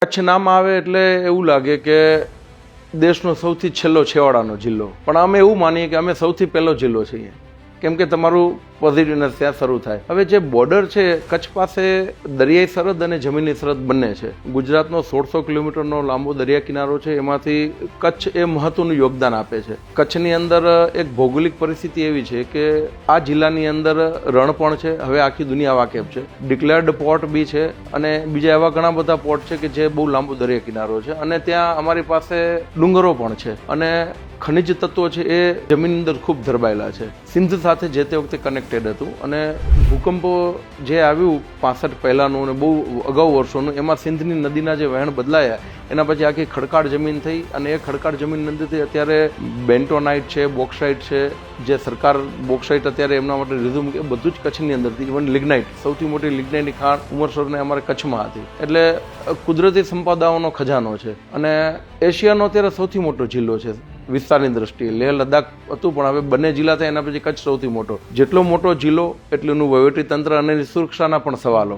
કચ્છ નામ આવે એટલે એવું લાગે કે દેશનો સૌથી છેલ્લો છેવાડાનો જિલ્લો, પણ અમે એવું માનીએ કે અમે સૌથી પહેલો જિલ્લો છીએ, કેમ કે તમારું પોઝિટિવનેસ ત્યાં શરૂ થાય. હવે જે બોર્ડર છે, કચ્છ પાસે દરિયાઈ સરહદ અને જમીની સરહદ બંને છે. ગુજરાતનો 1600 કિલોમીટરનો લાંબો દરિયા કિનારો છે, એમાંથી કચ્છ એ મહત્વનું યોગદાન આપે છે. કચ્છની અંદર એક ભૌગોલિક પરિસ્થિતિ એવી છે કે આ જિલ્લાની અંદર રણ પણ છે, હવે આખી દુનિયા વાકેફ છે, ડિક્લેર્ડ પોર્ટ બી છે, અને બીજા એવા ઘણા બધા પોર્ટ છે કે જે બહુ લાંબો દરિયા કિનારો છે, અને ત્યાં અમારી પાસે ડુંગરો પણ છે, અને ખનિજ તત્વો છે એ જમીનની અંદર ખૂબ ધરબાયેલા છે. સિંધ સાથે જે તે વખતે કનેક્ટેડ હતું, અને ભૂકંપો જે આવ્યું 65 પહેલાંનું અને બહુ અગાઉ વર્ષોનું, એમાં સિંધની નદીના જે વહેણ બદલાયા, એના પછી આખી ખડકાળ જમીન થઈ, અને એ ખડકાળ જમીન અંદરથી અત્યારે બેન્ટોનાઇટ છે, બોક્સાઇટ છે, જે સરકાર બોક્સાઇટ અત્યારે એમના માટે રિઝ્યુમ કે બધું જ કચ્છની અંદરથી, ઇવન લિગ્નાઇટ, સૌથી મોટી લિગ્નાઇટની ખાણ ઉમરસરને અમારે કચ્છમાં હતી. એટલે કુદરતી સંપદાઓનો ખજાનો છે, અને એશિયાનો અત્યારે સૌથી મોટો જિલ્લો છે વિસ્તારની દ્રષ્ટિએ. લેહ લદ્દાખ હતું, પણ હવે બંને જિલ્લા થાય એના પછી કચ્છ સૌથી મોટો. જેટલો મોટો જિલ્લો એટલું વહીવટી તંત્ર અને સુરક્ષાના પણ સવાલો.